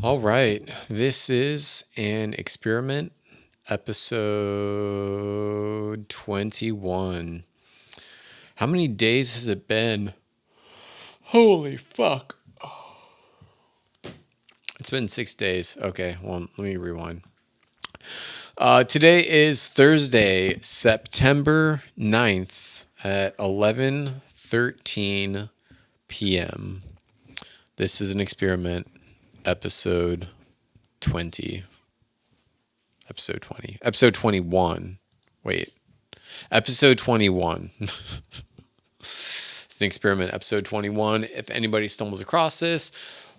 All right, this is an experiment, episode 21. How many days has it been? Holy fuck. It's been 6 days. Okay, well, let me rewind. Today is Thursday, September 9th at 11:13 p.m. This is an experiment, episode 20. Episode 20. Episode 21. Wait. Episode 21. It's an experiment, episode 21. If anybody stumbles across this,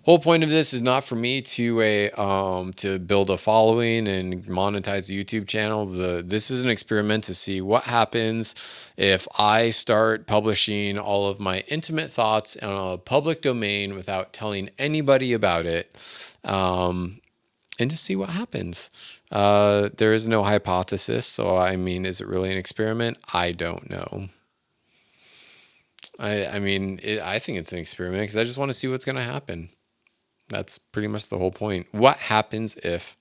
whole point of this is not for me to build a following and monetize the YouTube channel. This is an experiment to see what happens if I start publishing all of my intimate thoughts on a public domain without telling anybody about it, and to see what happens. There is no hypothesis, so I mean, is it really an experiment? I don't know. I think it's an experiment because I just want to see what's going to happen. That's pretty much the whole point. What happens if?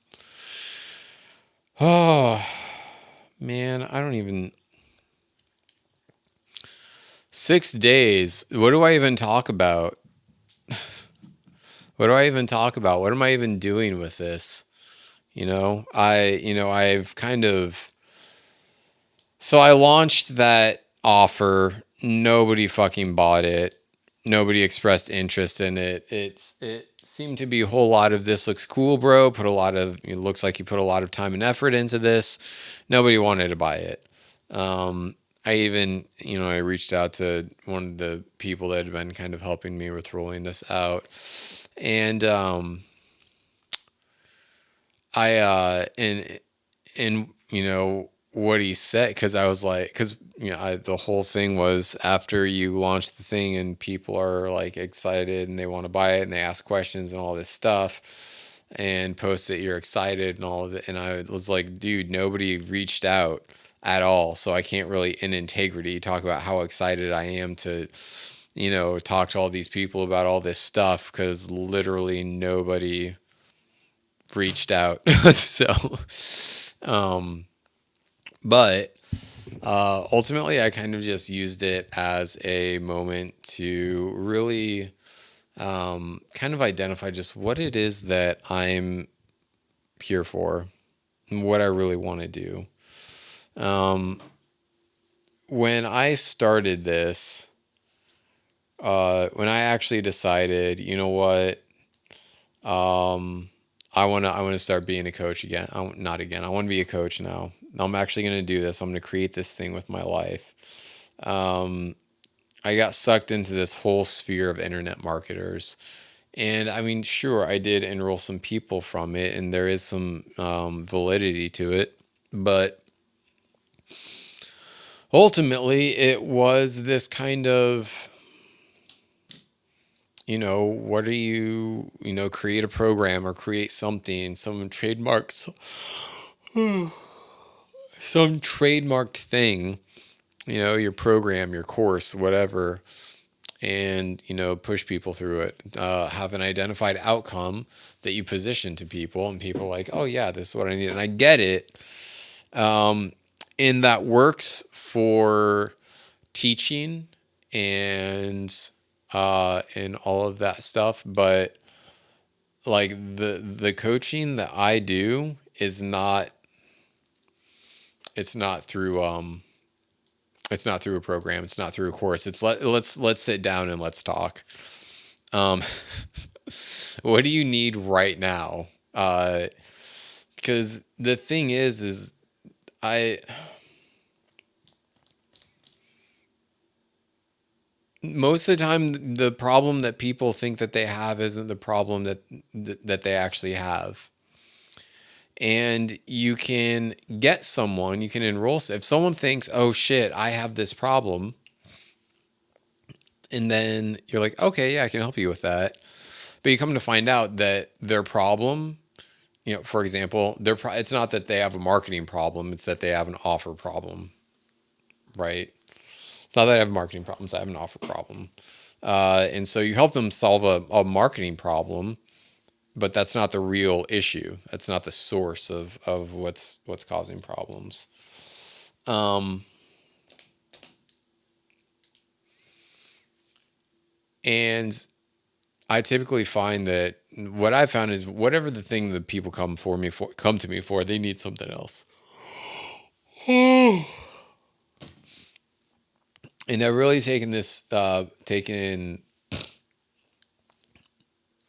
Oh, man, I don't even. 6 days. What do I even talk about? What do I even talk about? What am I even doing with this? I've kind of. So I launched that offer. Nobody fucking bought it. Nobody expressed interest in it. It seemed to be a whole lot of this looks cool, bro. It looks like you put a lot of time and effort into this. Nobody wanted to buy it. I reached out to one of the people that had been kind of helping me with rolling this out. And, what he said, because I was like, the whole thing was after you launch the thing and people are like excited and they want to buy it and they ask questions and all this stuff and post that you're excited and all of it. And I was like, dude, nobody reached out at all. So I can't really, in integrity, talk about how excited I am to, talk to all these people about all this stuff because literally nobody reached out. But ultimately, I kind of just used it as a moment to really kind of identify just what it is that I'm here for and what I really want to do. When I started this, when I actually decided, you know what, I want to start being a coach again. Not again. I want to be a coach now. I'm actually going to do this. I'm going to create this thing with my life. I got sucked into this whole sphere of internet marketers. And I mean, sure, I did enroll some people from it, and there is some validity to it. But ultimately, it was this kind of, what do you, create a program or create something, some trademarks, some trademarked thing, your program, your course, whatever, and, push people through it, have an identified outcome that you position to people, and people are like, oh yeah, this is what I need. And I get it. And that works for teaching and all of that stuff. But like the coaching that I do is not, it's not through a program. It's not through a course. It's let's sit down and let's talk. What do you need right now? Because the thing is I most of the time the problem that people think that they have isn't the problem that they actually have. And you can get someone, you can enroll. If someone thinks, oh shit, I have this problem, and then you're like, okay, yeah, I can help you with that. But you come to find out that their problem, for example, it's not that they have a marketing problem, it's that they have an offer problem, right? It's not that I have marketing problems, I have an offer problem. And so you help them solve a marketing problem, but that's not the real issue. That's not the source of what's causing problems. Um, and I typically find that what I found is whatever the thing that people come to me for, they need something else. And I've really taken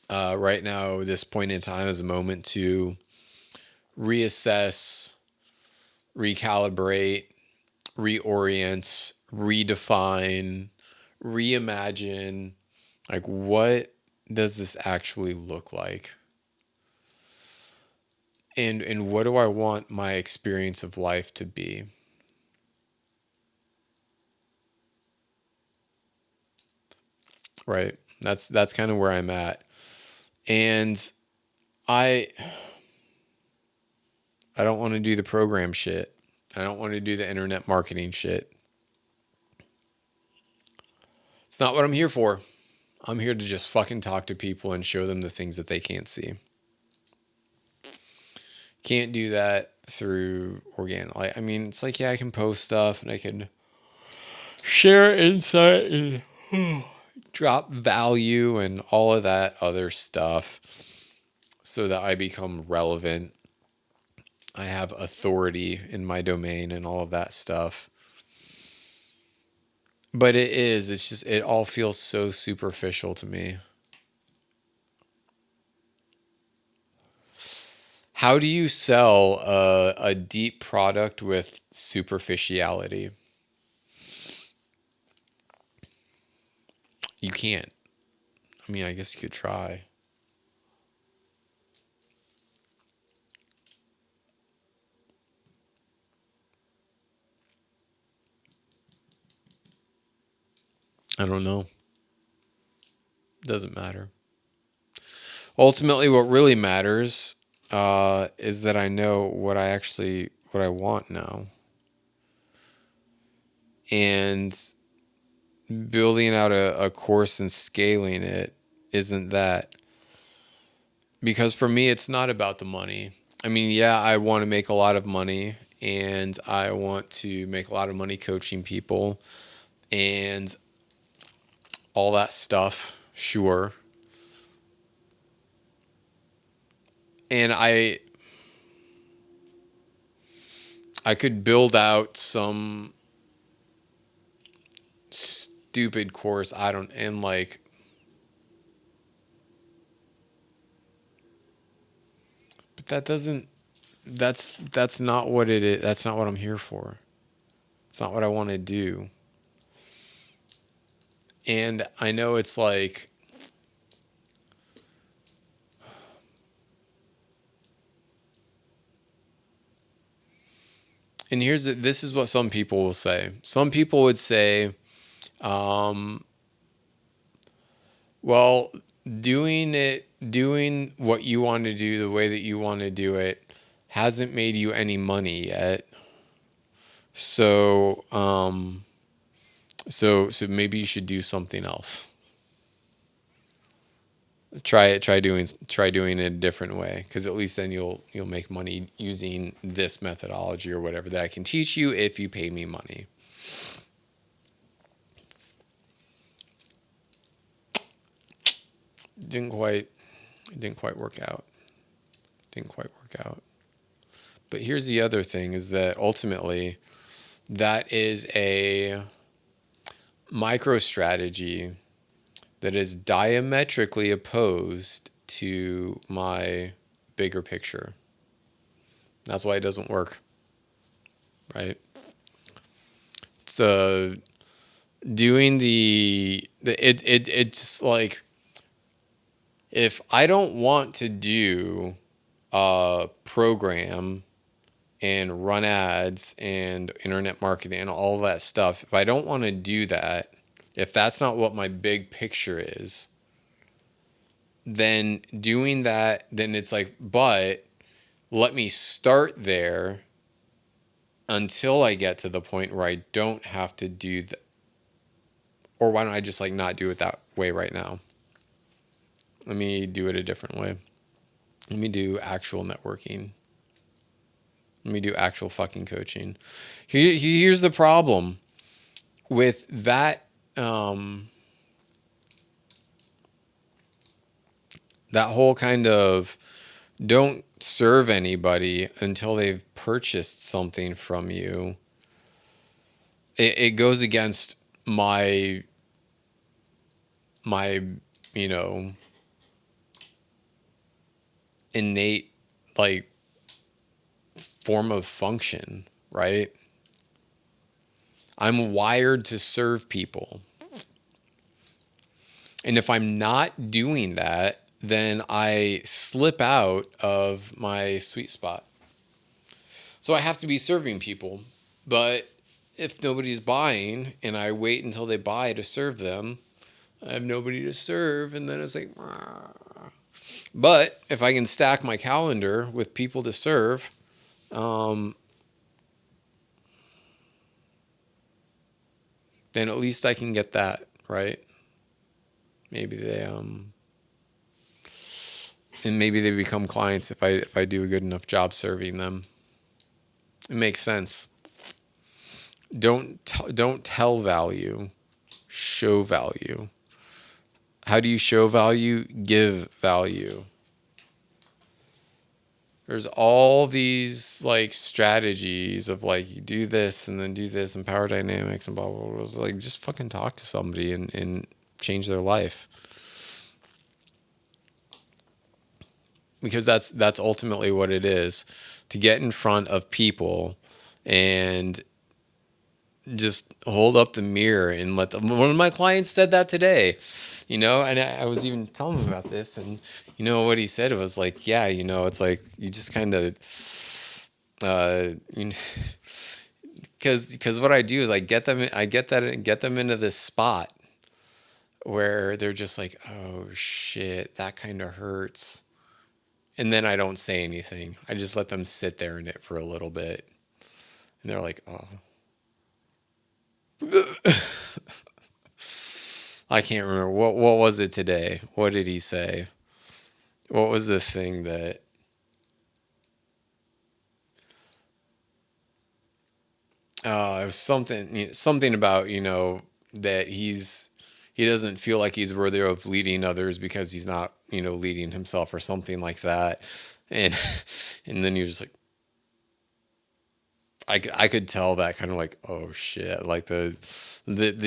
right now, this point in time, as a moment to reassess, recalibrate, reorient, redefine, reimagine. Like, what does this actually look like? And what do I want my experience of life to be? Right? That's kind of where I'm at. And I I don't want to do the program shit. I don't want to do the internet marketing shit. It's not what I'm here for. I'm here to just fucking talk to people and show them the things that they can't see. Can't do that through organic. I mean, it's like, yeah, I can post stuff and I can share insight and drop value and all of that other stuff so that I become relevant. I have authority in my domain and all of that stuff. But it's just, it all feels so superficial to me. How do you sell a deep product with superficiality? You can't. I mean, I guess you could try. I don't know. Doesn't matter. Ultimately, what really matters is that I know what I want now. And building out a course and scaling it isn't that. Because for me, it's not about the money. I mean, yeah, I want to make a lot of money and I want to make a lot of money coaching people and all that stuff, sure. And I could build out some stupid course, I don't, and like, but that's not what it is. That's not what I'm here for. It's not what I want to do. And I know it's like, and this is what some people will say. Some people would say, um, well, doing what you want to do the way that you want to do it hasn't made you any money yet. So, so maybe you should do something else. Try doing it a different way, because at least then you'll make money using this methodology or whatever that I can teach you if you pay me money. Didn't quite didn't quite work out. Didn't quite work out. But here's the other thing, is that ultimately that is a micro strategy that is diametrically opposed to my bigger picture. That's why it doesn't work, right? It's doing it's like, if I don't want to do a program and run ads and internet marketing and all that stuff, if I don't want to do that, if that's not what my big picture is, then doing that, then it's like, but let me start there until I get to the point where I don't have to do that. Or why don't I just like not do it that way right now? Let me do it a different way. Let me do actual networking. Let me do actual fucking coaching. Here's the problem with that. That whole kind of don't serve anybody until they've purchased something from you. It goes against my you know innate like form of function, right? I'm wired to serve people. And if I'm not doing that, then I slip out of my sweet spot. So I have to be serving people. But if nobody's buying and I wait until they buy to serve them, I have nobody to serve. And then it's like, "Rah." But if I can stack my calendar with people to serve, then at least I can get that, right? Maybe they and maybe they become clients if I do a good enough job serving them. It makes sense. Don't tell value, show value. How do you show value? Give value. There's all these like strategies of like you do this and then do this and power dynamics and blah blah blah. It's like just fucking talk to somebody and change their life. Because that's ultimately what it is, to get in front of people and just hold up the mirror and let them. One of my clients said that today, and I was even telling him about this, and what he said was like, yeah, it's like you just kind of, you know, because what I do is I get them into this spot where they're just like, oh shit, that kind of hurts. And then I don't say anything. I just let them sit there in it for a little bit. And they're like, oh. I can't remember. What was it today? What did he say? What was the thing that... it was something about, that he doesn't feel like he's worthy of leading others because he's not, leading himself or something like that. And and then you're just like, I could tell that kind of like, oh shit, like the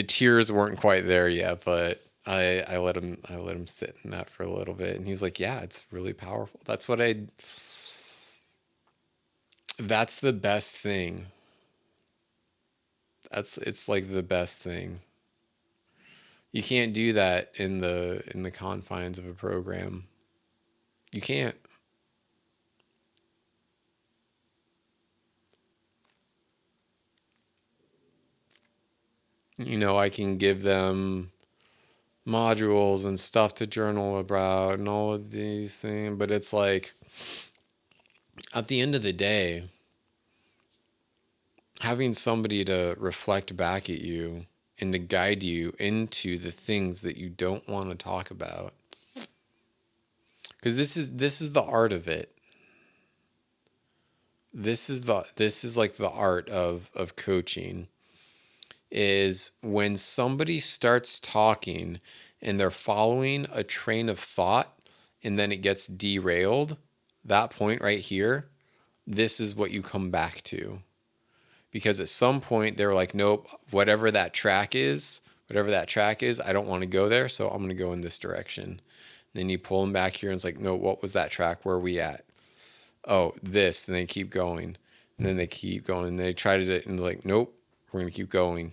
tears weren't quite there yet, but I let him sit in that for a little bit, and he was like, yeah, it's really powerful. That's the best thing. It's like the best thing. You can't do that in the confines of a program. You can't. I can give them modules and stuff to journal about and all of these things, but it's like at the end of the day, having somebody to reflect back at you and to guide you into the things that you don't want to talk about, because this is the art of it. This is like the art of coaching, is when somebody starts talking and they're following a train of thought and then it gets derailed. That point right here, this is what you come back to. Because at some point they're like, nope, whatever that track is, I don't want to go there, so I'm going to go in this direction. And then you pull them back here and it's like, no, what was that track? Where are we at? Oh, this. And they keep going. And then they keep going. And they try to do it and they're like, nope, we're going to keep going.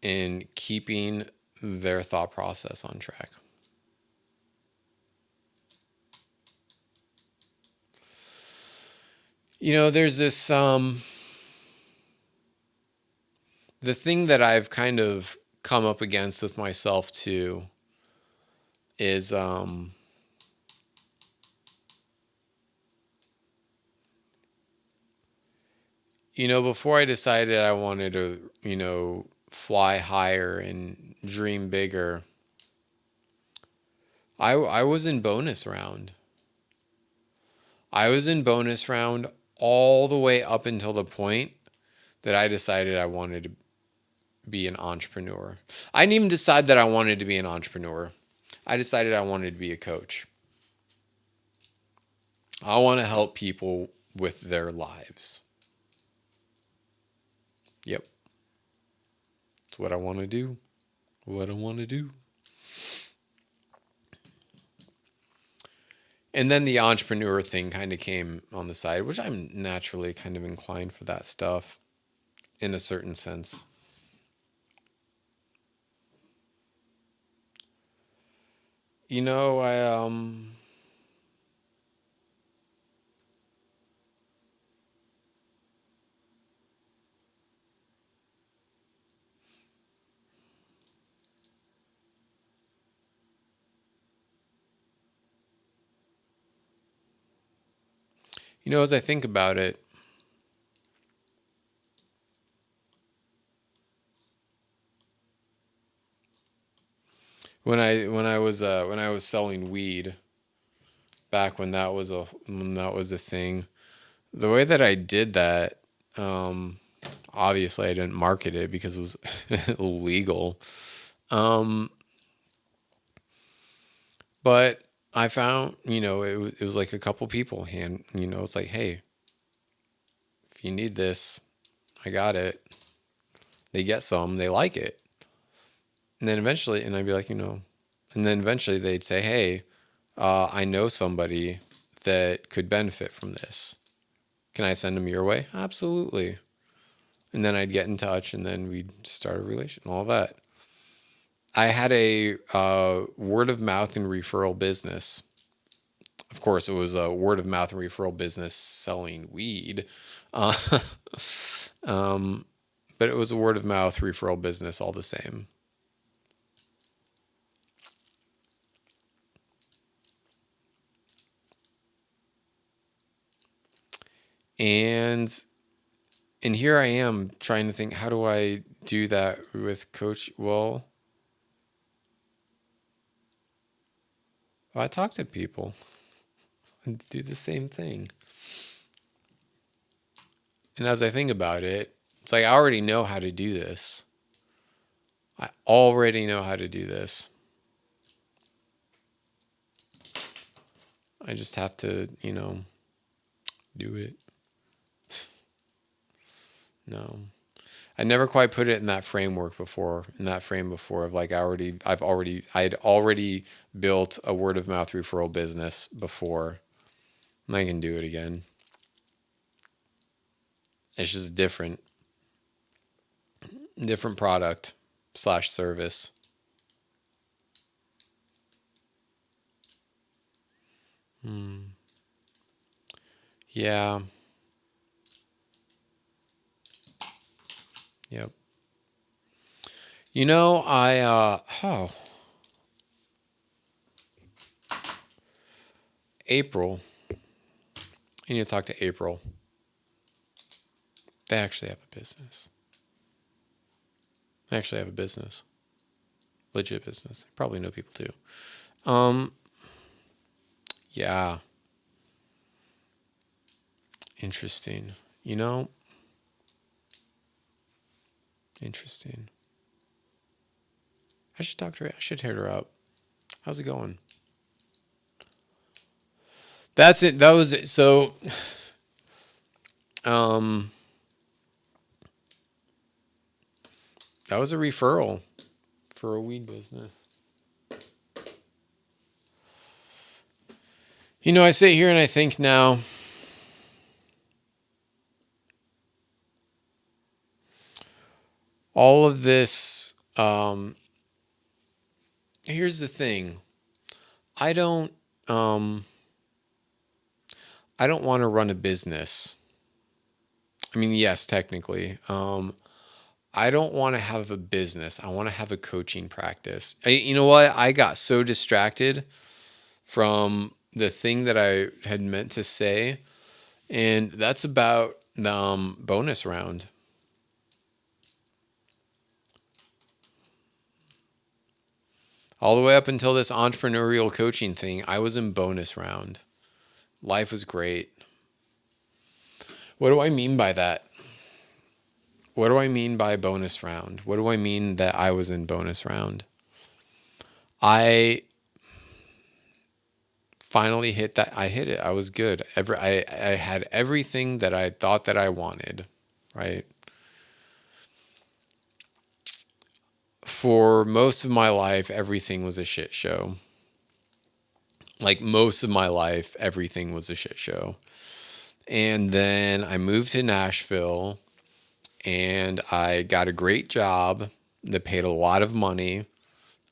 And keeping their thought process on track. There's this the thing that I've kind of come up against with myself too is before I decided I wanted to, fly higher and dream bigger, I was in bonus round. I was in bonus round all the way up until the point that I decided I wanted to be an entrepreneur. I didn't even decide that I wanted to be an entrepreneur. I decided I wanted to be a coach. I want to help people with their lives. Yep. That's what I want to do. What I want to do. And then the entrepreneur thing kind of came on the side, which I'm naturally kind of inclined for that stuff in a certain sense. You know, as I think about it, when I was selling weed back when that was a thing, the way that I did that, obviously I didn't market it because it was illegal. Um, but I found, it was like a couple people it's like, hey, if you need this, I got it. They get some, they like it. And then eventually, and I'd be like, and then eventually they'd say, hey, I know somebody that could benefit from this. Can I send them your way? Absolutely. And then I'd get in touch, and then we'd start a relation, all that. I had a word of mouth and referral business. Of course, it was a word of mouth and referral business selling weed. Uh, um, but it was a word of mouth referral business all the same. And here I am trying to think, how do I do that with coach? Well, I talk to people and do the same thing. And as I think about it, it's like I already know how to do this. I already know how to do this. I just have to, do it. No. I never quite put it in that framework before, of like I had already built a word of mouth referral business before. And I can do it again. It's just different product / service. Yeah. Yep. April. You need to talk to April. They actually have a business. Legit business. Probably know people too. Yeah. Interesting. Interesting. I should talk to her. I should hit her up. How's it going? That's it. That was it. So, that was a referral for a weed business. I sit here and I think now, all of this, here's the thing. I don't want to run a business. I mean, yes, technically. I don't want to have a business. I want to have a coaching practice. You know what? I got so distracted from the thing that I had meant to say, and that's about the bonus round. All the way up until this entrepreneurial coaching thing, I was in bonus round. Life was great. What do I mean by that? What do I mean by bonus round? What do I mean that I was in bonus round? I finally hit that. I hit it. I was good. I had everything that I thought that I wanted, right? For most of my life, everything was a shit show. Like most of my life, everything was a shit show. And then I moved to Nashville and I got a great job that paid a lot of money.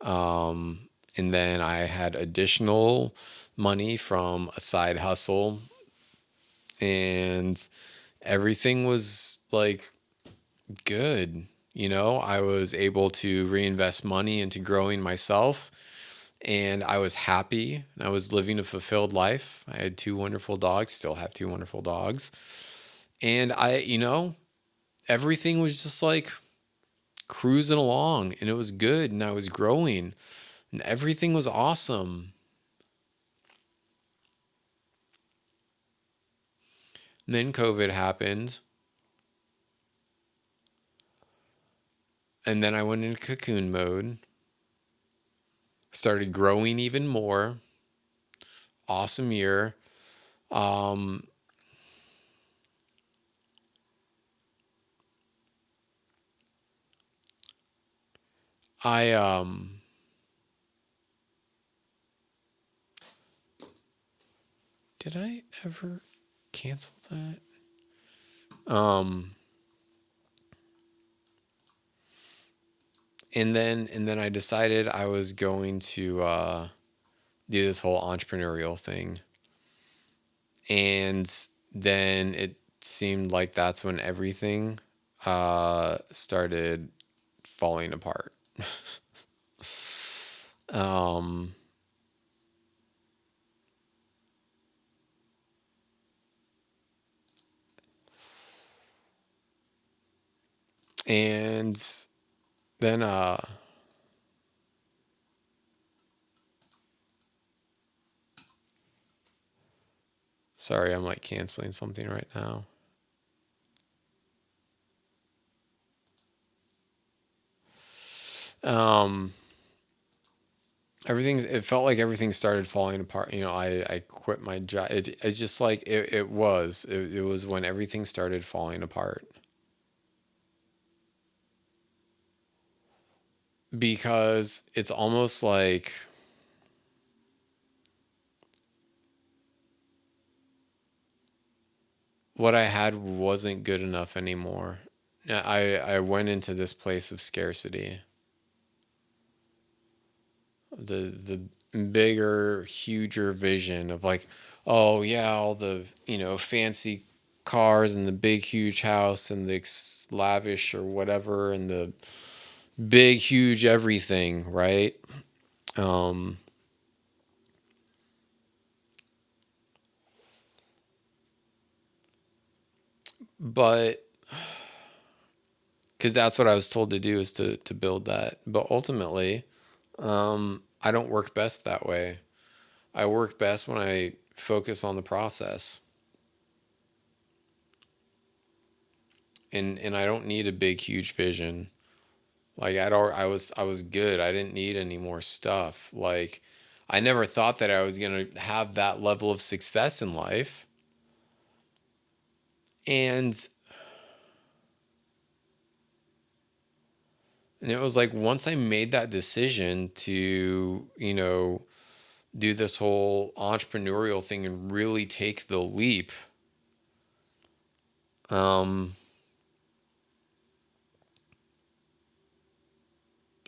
And then I had additional money from a side hustle, and everything was like good. I was able to reinvest money into growing myself, and I was happy and I was living a fulfilled life. I had two wonderful dogs, still have two wonderful dogs. And everything was just like cruising along and it was good and I was growing and everything was awesome. And then COVID happened. And then I went into cocoon mode. Started growing even more. Awesome year. Um, I did I ever cancel that? And then I decided I was going to do this whole entrepreneurial thing. And then it seemed like that's when everything started falling apart. um, and then sorry, I'm like canceling something right now. Um, it felt like everything started falling apart. I quit my job. It's just like it was when everything started falling apart. Because it's almost like what I had wasn't good enough anymore. I went into this place of scarcity. The bigger, huger vision of like, oh yeah, all the, fancy cars and the big huge house and the lavish or whatever and the big huge everything, right? Um but because that's what I was told to do, is to build that. But ultimately, I don't work best that way. I work best when I focus on the process. And I don't need a big huge vision. Like I was good. I didn't need any more stuff. Like I never thought that I was going to have that level of success in life. And and it was like once I made that decision to, do this whole entrepreneurial thing and really take the leap, um,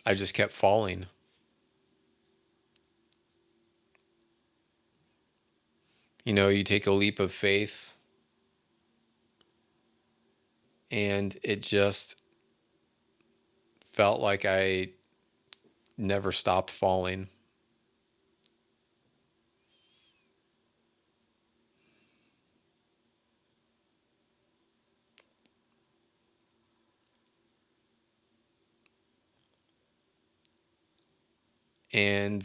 I just kept falling. You take a leap of faith and it just felt like I never stopped falling. And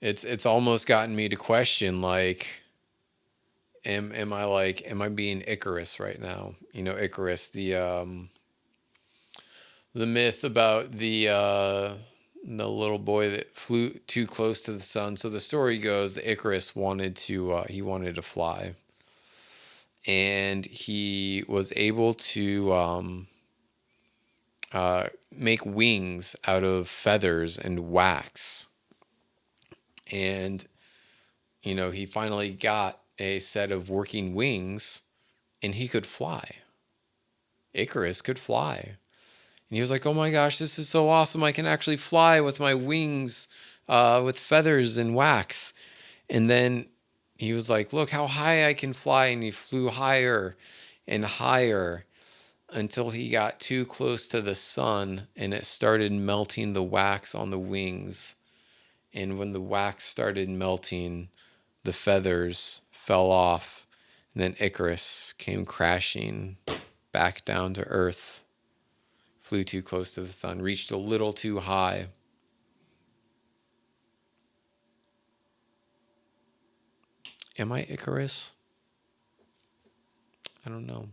it's almost gotten me to question, like, am I being Icarus right now? Icarus, the myth about the little boy that flew too close to the sun. So the story goes that Icarus wanted to fly, and he was able to make wings out of feathers and wax. And he finally got a set of working wings, and he could fly. Icarus could fly. And he was like, oh my gosh, this is so awesome. I can actually fly with my wings, with feathers and wax. And then he was like, look how high I can fly. And he flew higher and higher until he got too close to the sun, and it started melting the wax on the wings. And when the wax started melting, the feathers fell off. And then Icarus came crashing back down to earth. Flew too close to the sun, reached a little too high. Am I Icarus? I don't know.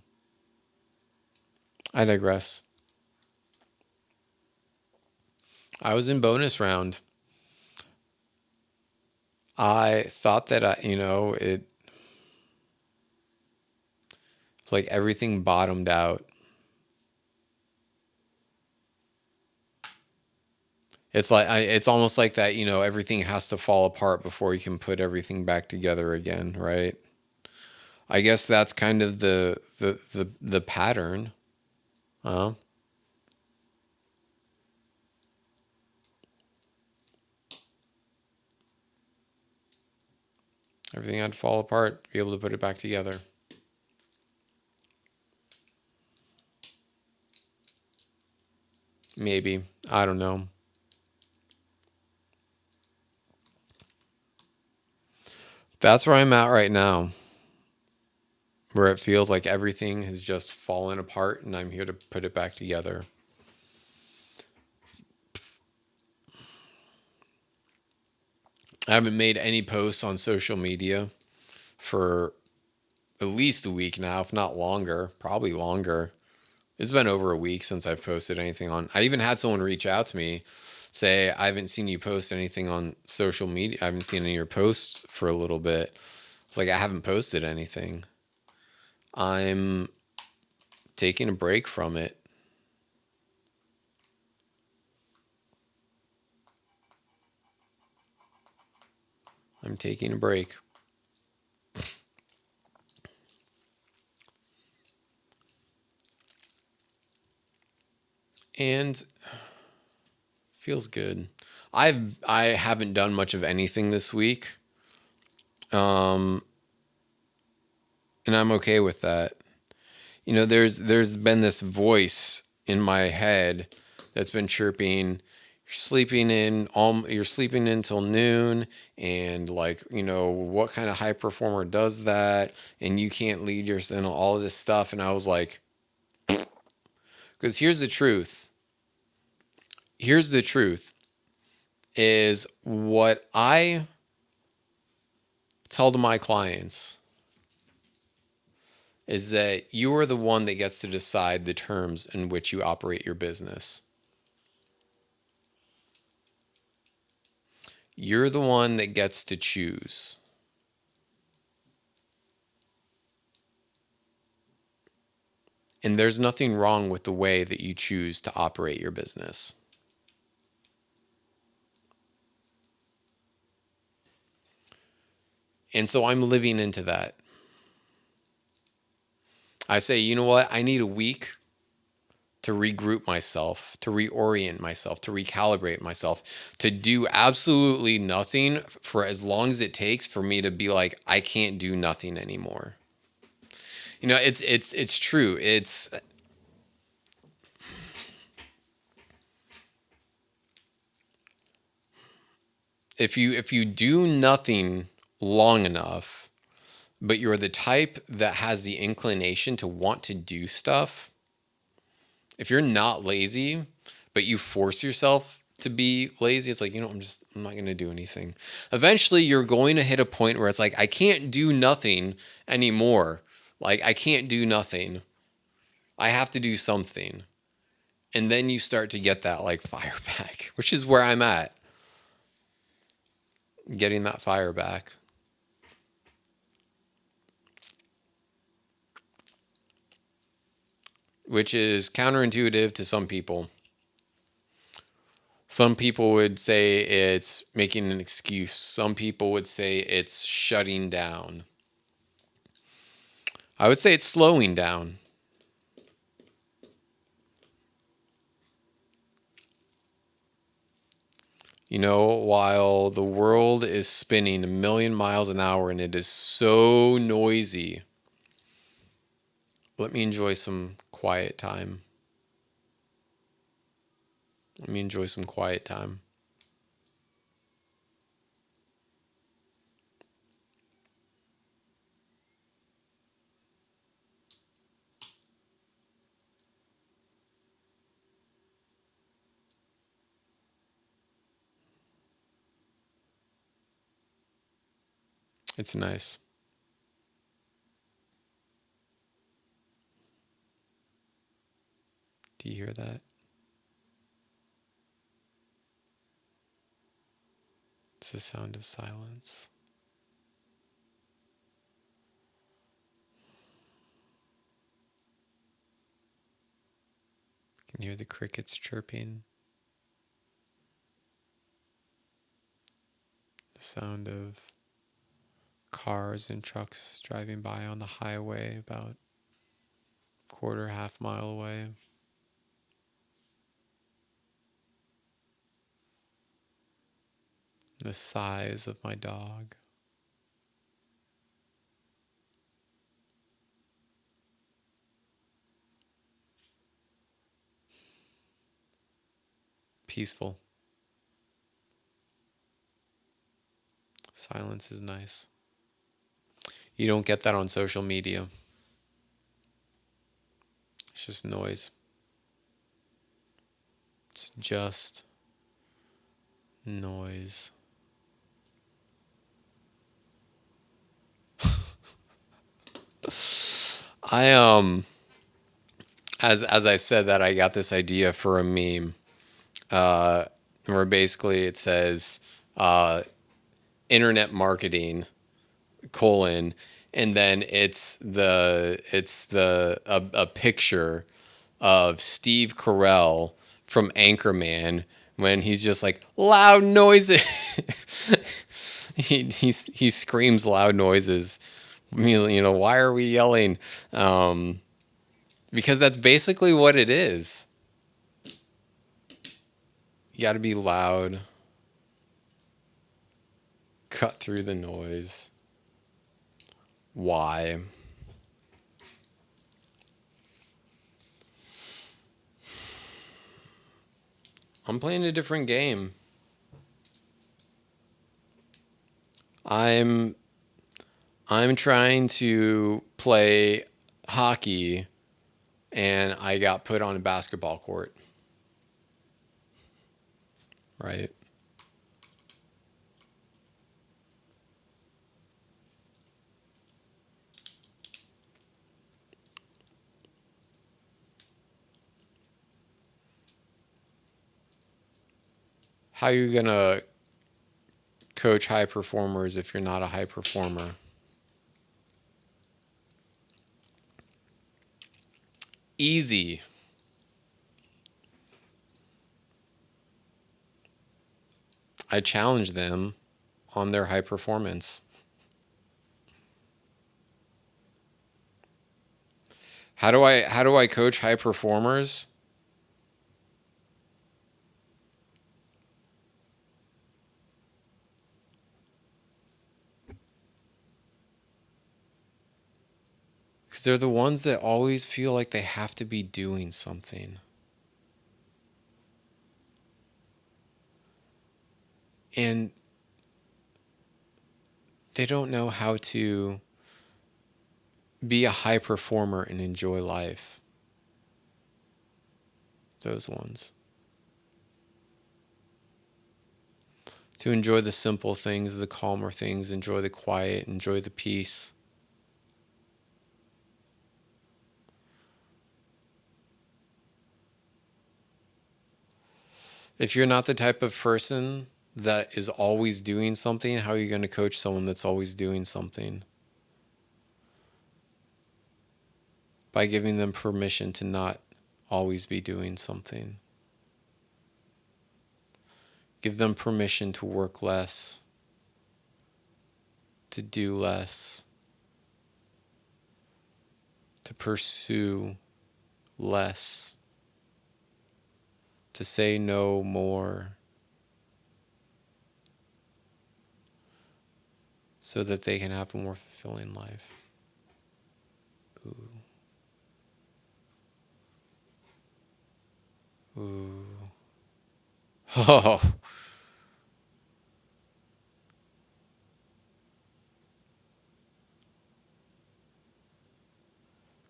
I digress. I was in bonus round. I thought that it's like everything bottomed out. It's almost like that, everything has to fall apart before you can put everything back together again, right? I guess that's kind of the pattern. Everything had to fall apart to be able to put it back together. Maybe. I don't know. That's where I'm at right now. Where it feels like everything has just fallen apart and I'm here to put it back together. I haven't made any posts on social media for at least a week now, if not longer, probably longer. It's been over a week since I've posted anything on. I even had someone reach out to me, say, I haven't seen you post anything on social media. I haven't seen any of your posts for a little bit. It's like, I haven't posted anything. I'm taking a break from it. I'm taking a break. And feels good. I haven't done much of anything this week. And I'm okay with that. There's been this voice in my head that's been chirping, you're sleeping until noon, and what kind of high performer does that? And you can't lead yourself, and all of this stuff. And I was like, because here's the truth is what I tell to my clients is that you are the one that gets to decide the terms in which you operate your business. You're the one that gets to choose. And there's nothing wrong with the way that you choose to operate your business. And so I'm living into that. I say, you know what? I need a week to regroup myself, to reorient myself, to recalibrate myself, to do absolutely nothing for as long as it takes for me to be like, I can't do nothing anymore. It's true. If you do nothing long enough, but you're the type that has the inclination to want to do stuff, if you're not lazy, but you force yourself to be lazy, it's like, I'm not going to do anything. Eventually, you're going to hit a point where it's like, I can't do nothing anymore. Like, I can't do nothing. I have to do something. And then you start to get that like fire back, which is where I'm at. Getting that fire back. Which is counterintuitive to some people. Some people would say it's making an excuse. Some people would say it's shutting down. I would say it's slowing down. While the world is spinning a million miles an hour and it is so noisy, let me enjoy some quiet time. Let me enjoy some quiet time. It's nice. Do you hear that? It's the sound of silence. You can hear the crickets chirping. The sound of cars and trucks driving by on the highway about half mile away. The sighs of my dog. Peaceful. Silence is nice. You don't get that on social media. It's just noise. It's just noise. As I said that, I got this idea for a meme, where basically it says, internet marketing, and then it's a picture of Steve Carell from Anchorman when he's just like loud noises. he screams loud noises. Why are we yelling? Because that's basically what it is. You got to be loud. Cut through the noise. Why? I'm playing a different game. I'm trying to play hockey, and I got put on a basketball court. Right? How are you gonna coach high performers if you're not a high performer? Easy. I challenge them on their high performance. How do I coach high performers? Because they're the ones that always feel like they have to be doing something. And they don't know how to be a high performer and enjoy life. Those ones. to enjoy the simple things, the calmer things, enjoy the quiet, enjoy the peace. If you're not the type of person that is always doing something, how are you going to coach someone that's always doing something? By giving them permission to not always be doing something. Give them permission to work less, to do less, to pursue less, to say no more, so that they can have a more fulfilling life. Ooh. Ooh. Oh.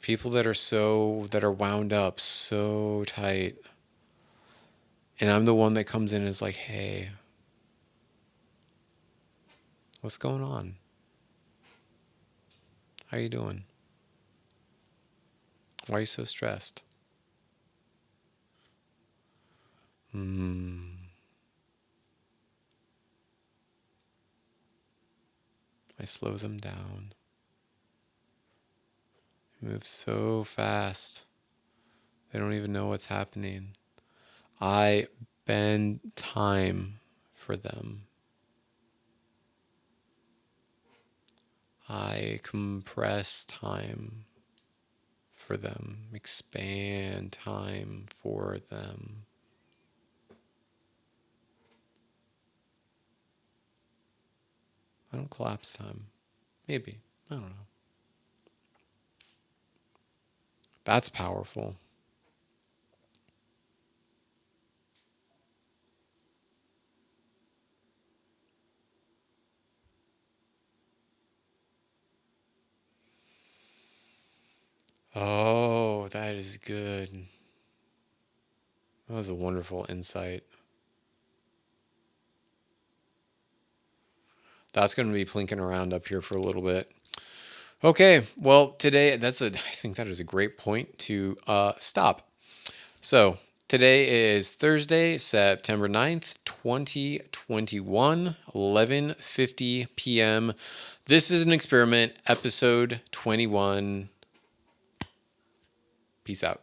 People that are wound up so tight. And I'm the one that comes in and is like, hey, what's going on? How you doing? Why are you so stressed? I slow them down. They move so fast. They don't even know what's happening. I bend time for them. I compress time for them, expand time for them. I don't collapse time. Maybe. I don't know. That's powerful. Oh, that is good. That was a wonderful insight. That's going to be plinking around up here for a little bit. Okay, well, today, I think that is a great point to stop. So, today is Thursday, September 9th, 2021, 11:50 p.m. This is an experiment, episode 21. Peace out.